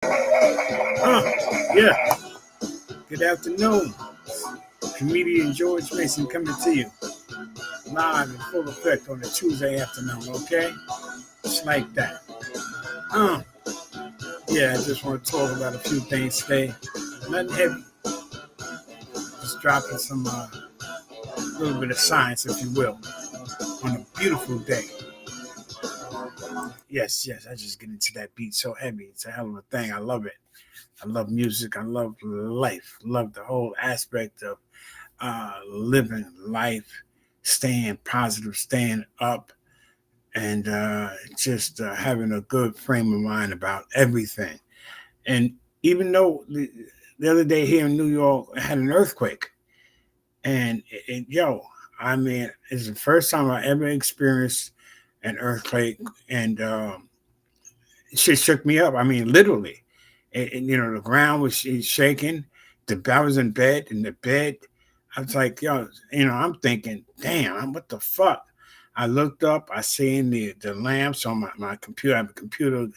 Yeah, good afternoon. Comedian George Mason coming to you live in full effect on a Tuesday afternoon, okay? Just like that. Uh, yeah, I just want to talk about a few things today. Nothing heavy, just dropping some little bit of science, if you will, on a beautiful day. Yes, I just get into that beat so heavy. It's a hell of a thing. I love it. I love music. I love life. Love the whole aspect of living life, staying positive, staying up, and just having a good frame of mind about everything. And even though the other day here in New York I had an earthquake, and yo, I mean, it's the first time I ever experienced an earthquake, and it shit shook me up. I mean, literally, the ground was shaking. I was in bed, in the bed. I was like, yo, I'm thinking, damn, what the fuck? I looked up, I seen the lamps on my computer. I have a computer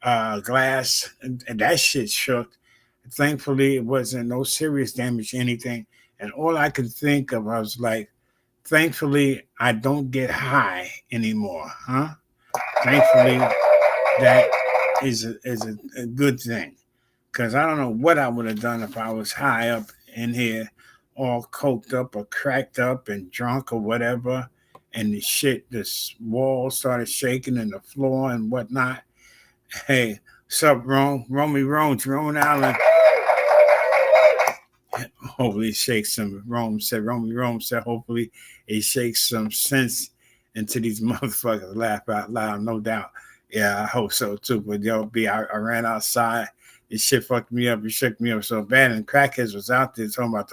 glass, and that shit shook. Thankfully, it wasn't no serious damage, anything. And all I could think of, I was like, thankfully, I don't get high anymore, huh? Thankfully, that is a good thing, because I don't know what I would have done if I was high up in here, all coked up or cracked up and drunk or whatever, and the shit, this wall started shaking and the floor and whatnot. Hey, sup, Romy Rome, Jerome Allen. Hopefully, it shakes some. Romy Rome said, hopefully, it shakes some sense into these motherfuckers. Laugh out loud, no doubt. Yeah, I hope so too. But I ran outside. This shit fucked me up. It shook me up so bad. And crackheads was out there talking about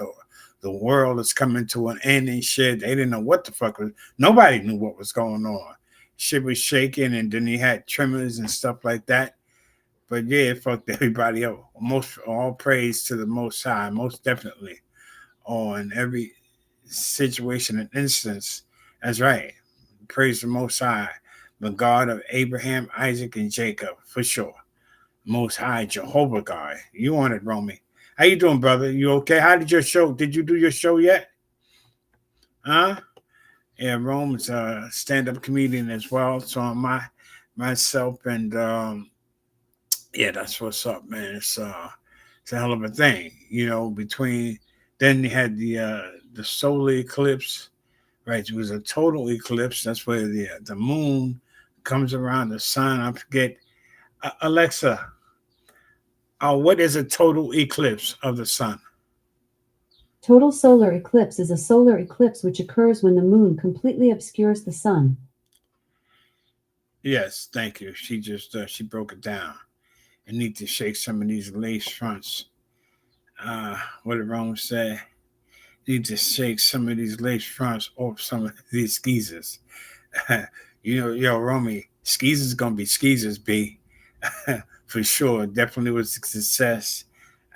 the world is coming to an end and shit. They didn't know what the fuck was. Nobody knew what was going on. Shit was shaking, and then he had tremors and stuff like that. But yeah, it fucked everybody up. Most all praise to the Most High, most definitely on every situation and instance. That's right. Praise the Most High, the God of Abraham, Isaac, and Jacob, for sure. Most High Jehovah God. You on it, Romy? How you doing, brother? You okay? How did your show? Did you do your show yet? Huh? Yeah, Rome's a stand-up comedian as well. So am I, myself, and yeah, that's what's up, man. It's a hell of a thing, Between then you had the solar eclipse, right? It was a total eclipse. That's where the moon comes around the sun. I forget. Alexa, what is a total eclipse of the sun? Total solar eclipse is a solar eclipse which occurs when the moon completely obscures the sun. Yes, thank you. She broke it down. I need to shake some of these lace fronts. What did Rome say? Need to shake some of these lace fronts off some of these skeezers. Romy, skeezers gonna be skeezers, B. For sure. Definitely was a success.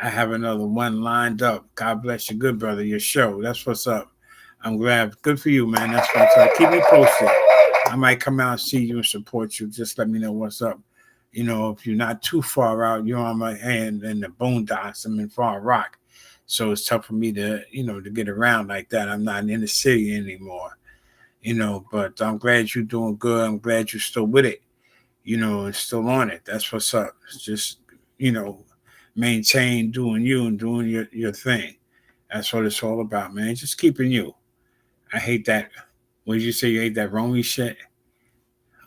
I have another one lined up. God bless you, good brother. Your show. That's what's up. I'm glad. Good for you, man. That's what's up. Keep me posted. I might come out and see you and support you. Just let me know what's up. If you're not too far out, you're on my hand in the boondocks. I'm in Far Rock. So it's tough for me to get around like that. I'm not in the city anymore, but I'm glad you're doing good. I'm glad you're still with it, and still on it. That's what's up. It's just, you know, maintain doing you and doing your thing. That's what it's all about, man. Just keeping you. I hate that. What did you say? You hate that Romy shit?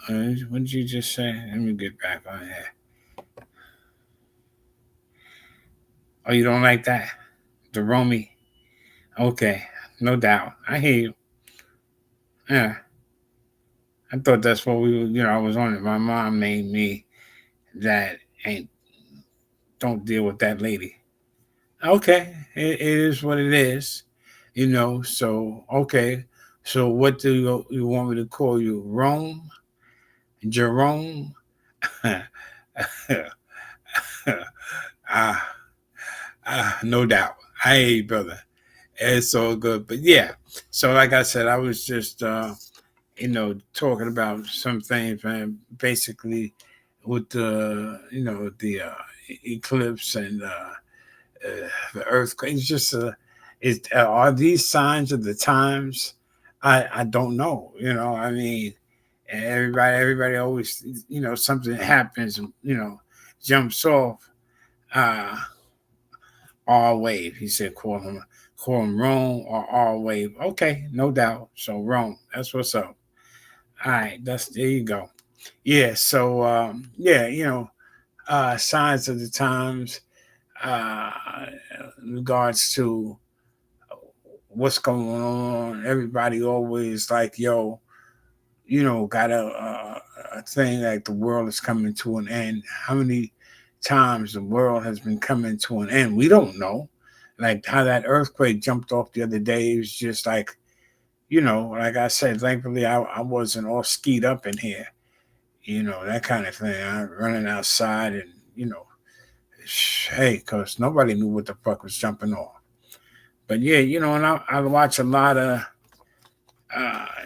What did you just say? Let me get back on here. Oh, you don't like that? The Romy? Okay, no doubt. I hear you. Yeah, I thought that's what I was on it. My mom named me that. Ain't don't deal with that lady. Okay, it is what it is. So okay. So what do you want me to call you? Rome? Jerome? ah, no doubt. Hey, brother. It's all good. But yeah. So like I said, I was just talking about some things, man. Basically with the eclipse and the earthquake. It's just are these signs of the times? I don't know. I mean, everybody always, something happens, jumps off. Uh, all wave. He said, call him Rome or all wave. Okay, no doubt. So Rome, that's what's up. All right, there you go. Yeah. So yeah, signs of the times. Uh, in regards to what's going on, everybody always like, yo, got a thing like the world is coming to an end. How many times the world has been coming to an end? We don't know. Like how that earthquake jumped off the other day, it was just like, like I said, thankfully I wasn't all skied up in here, that kind of thing. I'm running outside and, hey, because nobody knew what the fuck was jumping off. But yeah, and I watch a lot of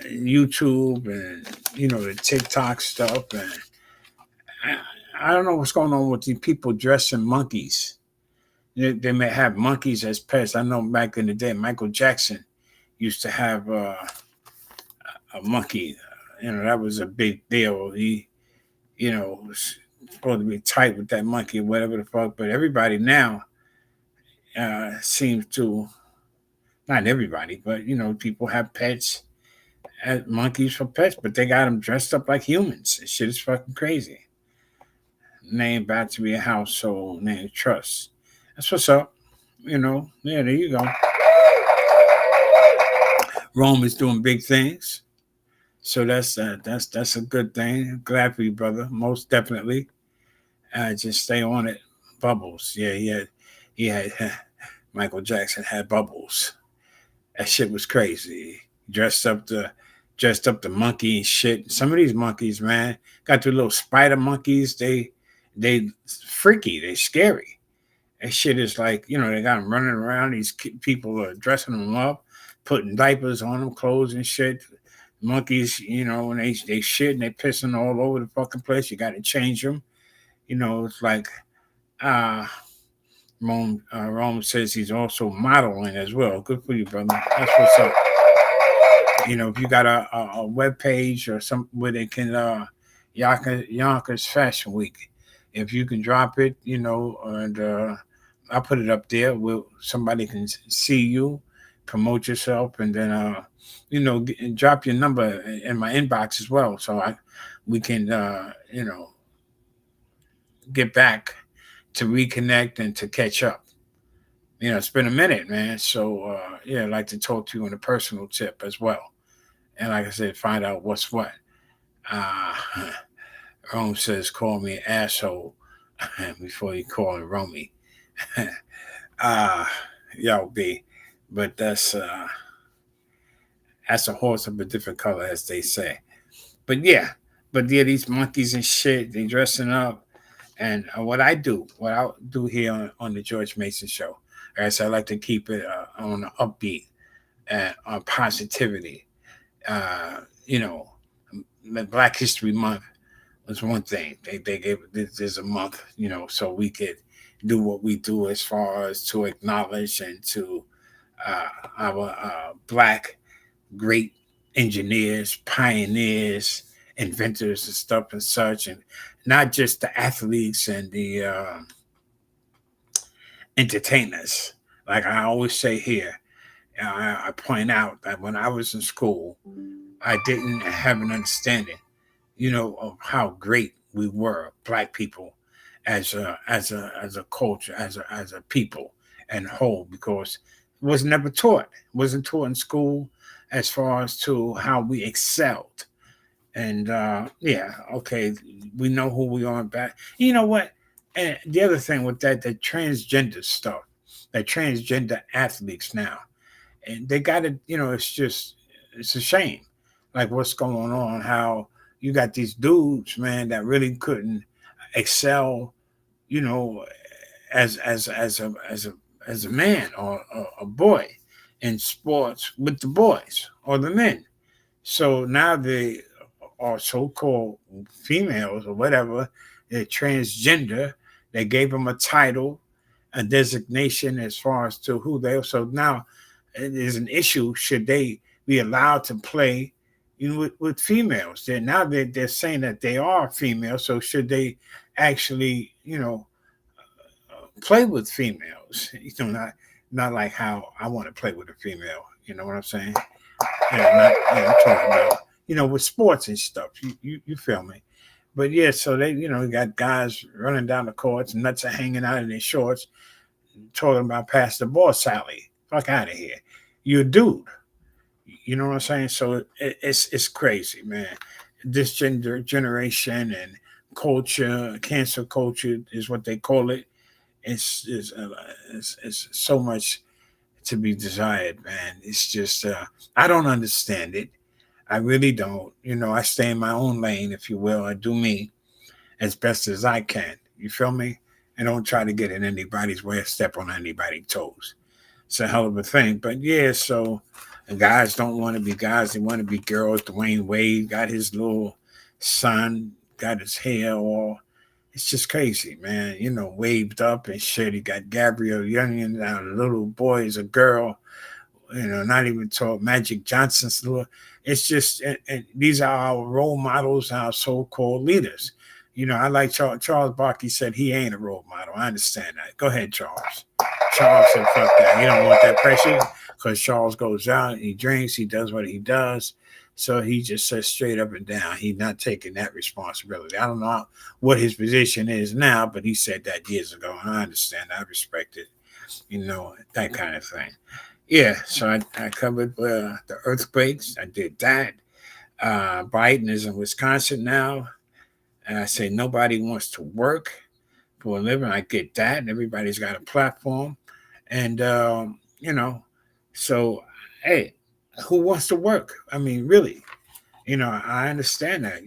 YouTube and the TikTok stuff, and I don't know what's going on with these people dressing monkeys. They may have monkeys as pets. I know back in the day, Michael Jackson used to have a monkey. That was a big deal. He, was supposed to be tight with that monkey, whatever the fuck. But everybody now seems to, not everybody, but people have pets as monkeys for pets, but they got them dressed up like humans. This shit is fucking crazy. Name about to be a household name trust. That's what's up. Yeah, there you go. Rome is doing big things, so that's a good thing. Glad for you, brother. Most definitely. Just stay on it. Bubbles. Yeah, he had Michael Jackson had bubbles. That shit was crazy. Dressed up the monkey and shit. Some of these monkeys, man, got the little spider monkeys. They freaky. They scary. That shit is like, they got them running around. These people are dressing them up, putting diapers on them, clothes and shit. Monkeys, when they shit and they pissing all over the fucking place, you got to change them. It's like, uh, Rome says he's also modeling as well. Good for you, brother. That's what's up. If you got a web page or some where they can Yonkers Fashion Week, if you can drop it, and I'll put it up there where somebody can see you, promote yourself, and then drop your number in my inbox as well, so we can get back to reconnect and to catch up. It's been a minute, man. So yeah, I'd like to talk to you on a personal tip as well, and like I said, find out what's what. Uh, Rome says, "Call me an asshole before you call it Romy." uh, Yo, B, but that's a horse of a different color, as they say. But yeah, these monkeys and shit, they dressing up. And what I do here on the George Mason Show, as I like to keep it on the upbeat and on positivity. You know, Black History Month was one thing. They gave there's a month, so we could do what we do as far as to acknowledge and to our black great engineers, pioneers, inventors, and stuff and such, and not just the athletes and the entertainers. Like I always say here, I point out that when I was in school, I didn't have an understanding, of how great we were, black people, as a culture, as a people and whole, because it was never taught. It wasn't taught in school as far as to how we excelled. And yeah, okay, we know who we are back. You know what? And the other thing with the transgender stuff, the transgender athletes now, and they got to, it's a shame, like what's going on. How you got these dudes, man, that really couldn't excel, you know, as a man or a boy in sports with the boys or the men. So now they are so-called females or whatever, they're transgender, They gave them a title, a designation as far as to who they are. So now it is an issue. Should they be allowed to play, with females? They're saying that they are female. So should they actually, play with females? Not like how I want to play with a female. You know what I'm saying? I'm talking about with sports and stuff. You feel me? But yeah, so they got guys running down the courts, nuts are hanging out in their shorts, talking about pass the ball, Sally. Fuck out of here. You're a dude. You know what I'm saying? So it's crazy, man. This generation and culture, cancel culture is what they call it. It's so much to be desired, man. It's just I don't understand it. I really don't. I stay in my own lane, if you will. I do me as best as I can. You feel me? And don't try to get in anybody's way or step on anybody's toes. It's a hell of a thing. But yeah, so guys don't want to be guys, they want to be girls. Dwayne Wade got his little son, got his hair all. It's just crazy, man. Waved up and shit. He got Gabrielle Union, now the little boy is a girl. Not even tall. Magic Johnson's little. It's just, and these are our role models, our so-called leaders. I like Charles Barkley said he ain't a role model. I understand that. Go ahead, Charles. Charles said, fuck that. He don't want that pressure because Charles goes out, he drinks, he does what he does. So he just says straight up and down, he's not taking that responsibility. I don't know what his position is now, but he said that years ago. I understand. I respect it. That kind of thing. Yeah, so I covered the earthquakes. I did that. Biden is in Wisconsin now. And I say nobody wants to work for a living. I get that. And everybody's got a platform. And, so, hey, who wants to work? I mean, really, I understand that,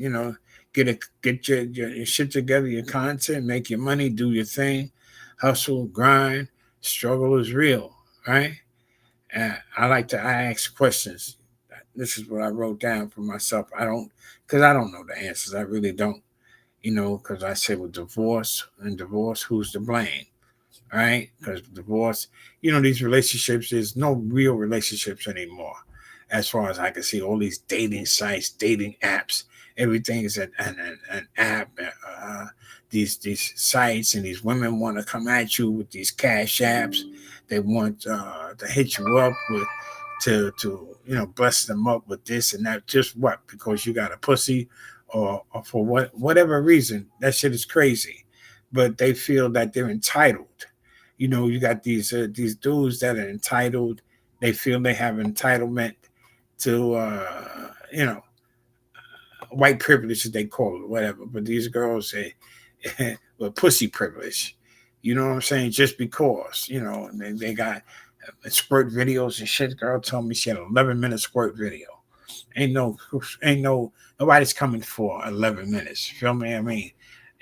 get your shit together, your content, make your money, do your thing, hustle, grind, struggle is real, right? I ask questions. This is what I wrote down for myself. Because I don't know the answers. I really don't, because I say with divorce, who's to blame? Right? Because divorce, these relationships, there's no real relationships anymore. As far as I can see, all these dating sites, dating apps, everything is an app. These sites and these women want to come at you with these cash apps. They want to hit you up with to bless them up with this and that. Just what? Because you got a pussy, or for whatever reason. That shit is crazy. But they feel that they're entitled. You got these dudes that are entitled. They feel they have entitlement to white privilege, as they call it, whatever. But these girls say, well, pussy privilege. You know what I'm saying? Just because, they got squirt videos and shit. Girl told me she had an 11-minute squirt video. Nobody's coming for 11 minutes. Feel me? I mean,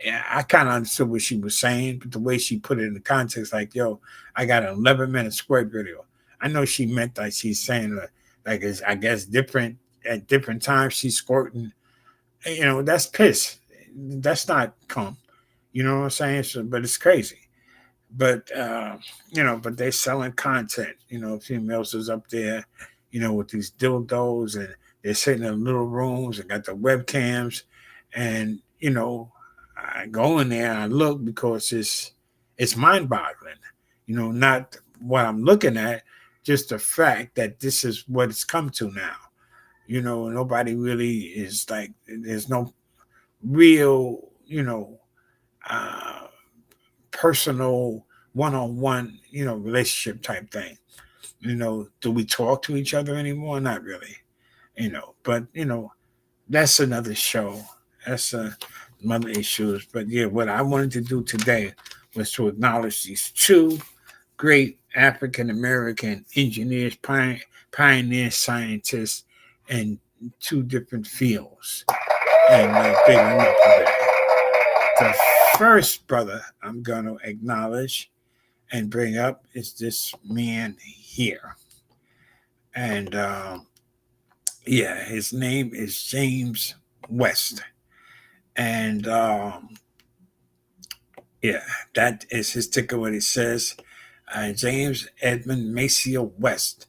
yeah, I kind of understood what she was saying, but the way she put it in the context, like, yo, I got an 11-minute squirt video. I know she meant like she's saying, like, it's, I guess, different at different times she's squirting. That's piss. That's not cum. You know what I'm saying? So, but it's crazy. But but they're selling content. Females is up there, with these dildos, and they're sitting in little rooms and got the webcams, and I go in there and I look because it's mind-boggling. Not what I'm looking at, just the fact that this is what it's come to now. Nobody really is like, there's no real, uh, personal one-on-one, relationship type thing. Do we talk to each other anymore? Not really. But that's another show. That's some other issues. But yeah, what I wanted to do today was to acknowledge these two great African American engineers, pioneer scientists, in two different fields, and big them up for that. The first brother I'm going to acknowledge and bring up is this man here. And yeah, his name is James West. And Yeah, that is his ticker. What it says, James Edmund Maceo West.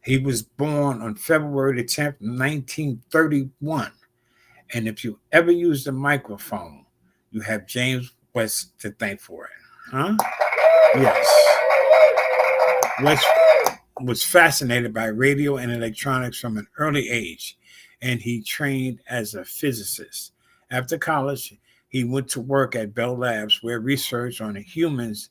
He was born on February the 10th, 1931. And if you ever use the microphone, you have James West to thank for it. Huh? Yes. West was fascinated by radio and electronics from an early age, and he trained as a physicist. After college, he went to work at Bell Labs, where research on the humans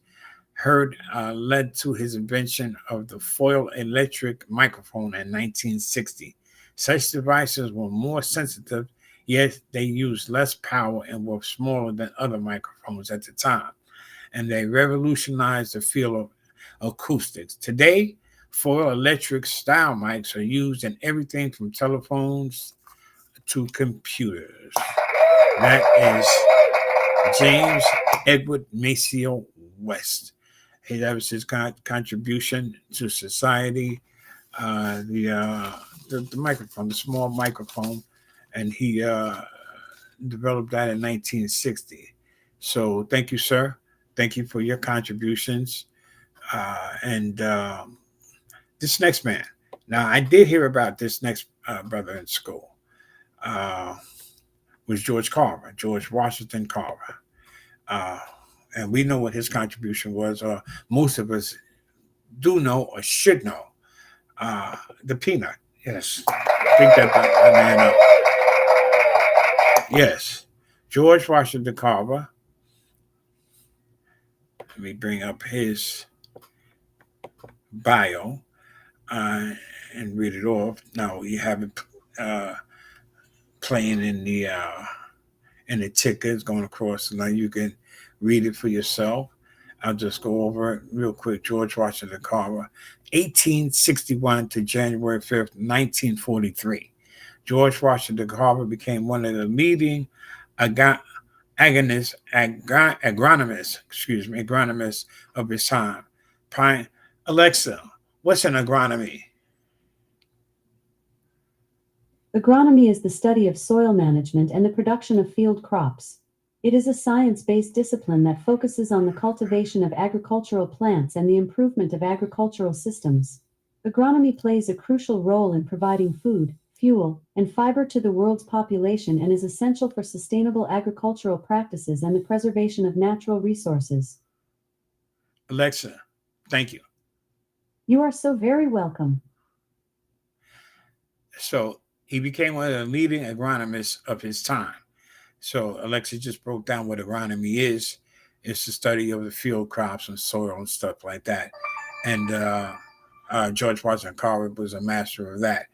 heard led to his invention of the foil electric microphone in 1960. Such devices were more sensitive, yet they used less power and were smaller than other microphones at the time, and they revolutionized the field of acoustics. Today, foil electric style mics are used in everything from telephones to computers. That is James Edward Maceo West. That was his contribution to society. The microphone, the small microphone, and he developed that in 1960. So thank you, sir. Thank you for your contributions. And this next man. Now, I did hear about this next brother in school. Uh, was George Carver, George Washington Carver. Uh, and we know what his contribution was, or most of us do know or should know. The peanut. Yes. Think that man up. Yes. George Washington Carver. Let me bring up his bio and read it off. Now you have it playing in the tickets going across. Now you can read it for yourself. I'll just go over it real quick. George Washington Carver, 1861 to January 5th, 1943. George Washington Carver became one of the leading agronomists of his time. Alexa, what's an agronomy? Agronomy is the study of soil management and the production of field crops. It is a science-based discipline that focuses on the cultivation of agricultural plants and the improvement of agricultural systems. Agronomy plays a crucial role in providing food, fuel, and fiber to the world's population and is essential for sustainable agricultural practices and the preservation of natural resources. Alexa, thank you. You are so very welcome. So he became one of the leading agronomists of his time. So Alexa just broke down what agronomy is. It's the study of the field crops and soil and stuff like that. And George Washington Carver was a master of that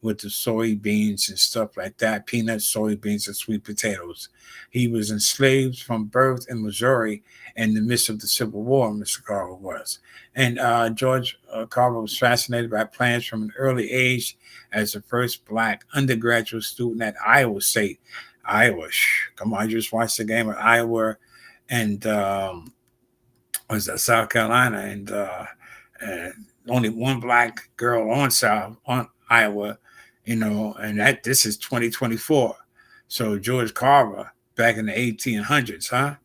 with the soybeans and stuff like that, peanuts, soybeans, and sweet potatoes. He was enslaved from birth in Missouri in the midst of the Civil War, Mr. Carver was. And George Carver was fascinated by plants from an early age as the first black undergraduate student at Iowa State. Iowa, come on, I just watched the game at Iowa and was that South Carolina, and only one black girl on Iowa, and that this is 2024. So George Carver back in the 1800s, huh?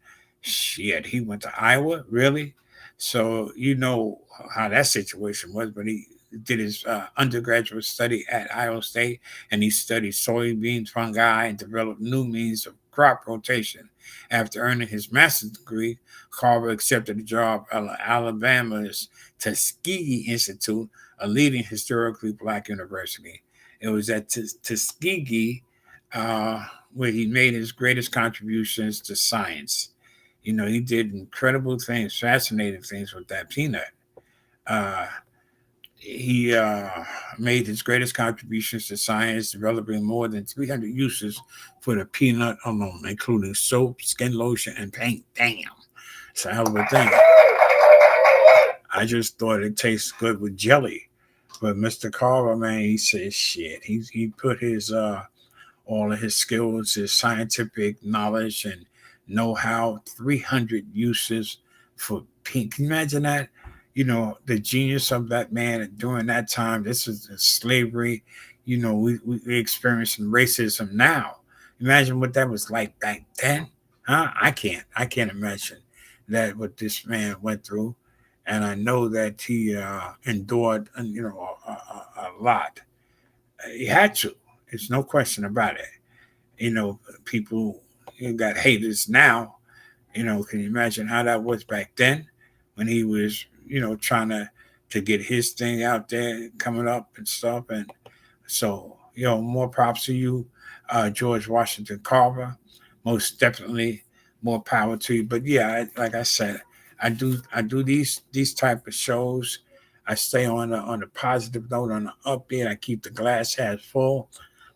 Shit, he went to Iowa, really? So you know how that situation was, but he did his undergraduate study at Iowa State, and he studied soybean fungi and developed new means of crop rotation. After earning his master's degree, Carver accepted a job at Alabama's Tuskegee Institute, a leading historically black university. It was at Tuskegee where he made his greatest contributions to science. He did incredible things, fascinating things with that peanut. Uh, he made his greatest contributions to science, developing more than 300 uses for the peanut alone, including soap, skin lotion, and paint. Damn, it's a hell of a thing. I just thought it tastes good with jelly. But Mr. Carver, man, he says shit. He put his all of his skills, his scientific knowledge and know-how, 300 uses for pink. Can you imagine that? The genius of that man during that time. This is slavery. We experiencing racism now. Imagine what that was like back then. Huh? I can't imagine. that what this man went through, and I know that he endured, a lot. He had to. There's no question about it. People, got haters now. Can you imagine how that was back then when he was, trying to get his thing out there, coming up and stuff. And so, more props to you, George Washington Carver. Most definitely, more power to you. But yeah, like I said, I do these type of shows. I stay on a positive note, on the upbeat. I keep the glass half full.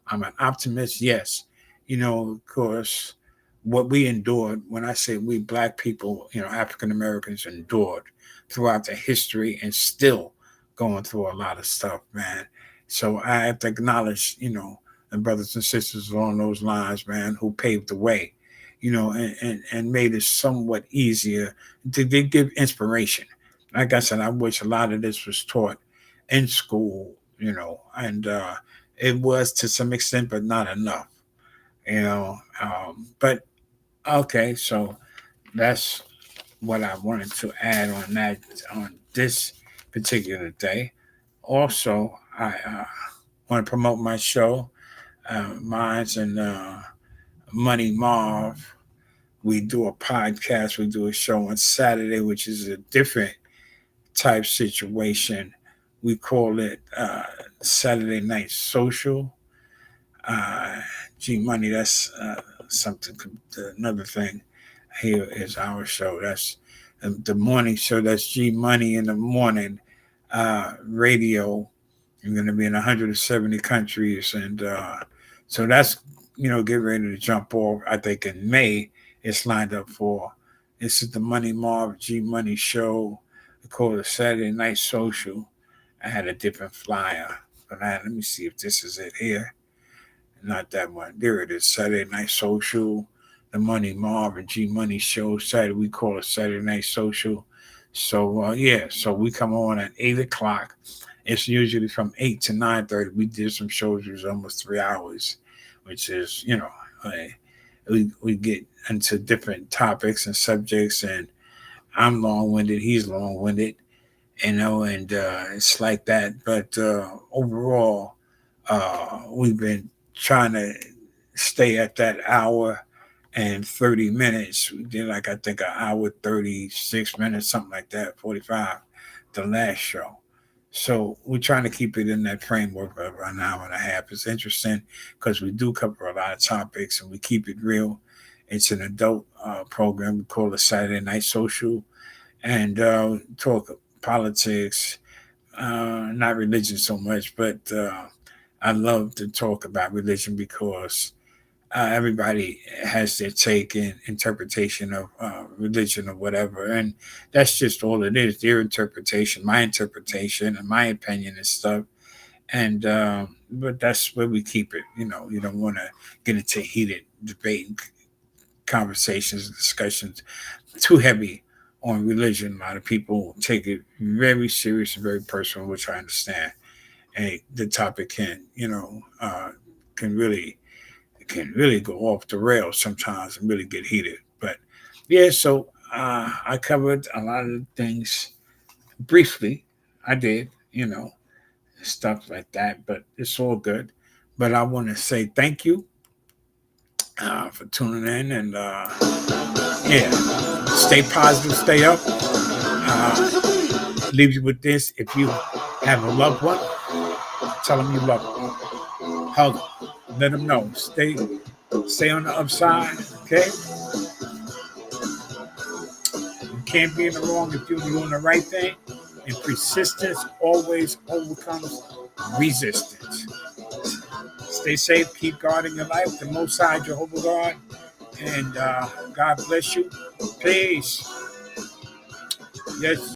I'm an optimist. Yes, of course, what we endured. When I say we black people, African Americans endured throughout the history and still going through a lot of stuff, man. So I have to acknowledge, the brothers and sisters along those lines, man, who paved the way, and made it somewhat easier. They give inspiration. Like I said, I wish a lot of this was taught in school, and it was to some extent, but not enough, But okay, so that's what I wanted to add on this particular day. Also, I want to promote my show, Minds and Money Marv. We do a podcast. We do a show on Saturday, which is a different type situation. We call it Saturday Night Social. G Money, that's something. Another thing here is our show. That's the morning show. That's G Money in the morning radio. You're going to be in 170 countries, and so that's getting ready to jump off. I think in May it's lined up for. This is the Money Marv G Money show. We call it Saturday Night Social. I had a different flyer, but let me see if this is it here. Not that one. There it is. Saturday Night Social, the Money Marv and G Money show. Saturday, we call it Saturday Night Social. So yeah, so we come on at 8 o'clock. It's usually from 8 to 9:30. We did some shows. It was almost 3 hours, which is we get into different topics and subjects, and I'm long winded. He's long winded, and it's like that. But overall, we've been trying to stay at that hour and 30 minutes. We did like I think an hour 36 minutes, something like that, 45, the last show. So we're trying to keep it in that framework of an hour and a half. It's interesting because we do cover a lot of topics and we keep it real. It's an adult program. We call it Saturday Night Social, and talk politics, not religion so much, but I love to talk about religion because everybody has their take and interpretation of religion or whatever, and that's just all it is. Their interpretation, my interpretation, and my opinion and stuff. And but that's where we keep it. You don't want to get into heated debate and conversations and discussions too heavy on religion. A lot of people take it very serious and very personal, which I understand. And the topic can really go off the rails sometimes and really get heated. But yeah, so I covered a lot of things briefly. I did, stuff like that, but it's all good. But I want to say thank you for tuning in, and yeah, stay positive, stay up. Leave you with this: if you have a loved one, tell them you love them, hug them, let them know. Stay on the upside, okay? You can't be in the wrong if you're doing the right thing. And persistence always overcomes resistance. Stay safe. Keep guarding your life. The Most High Jehovah God. And God bless you. Peace. Yes.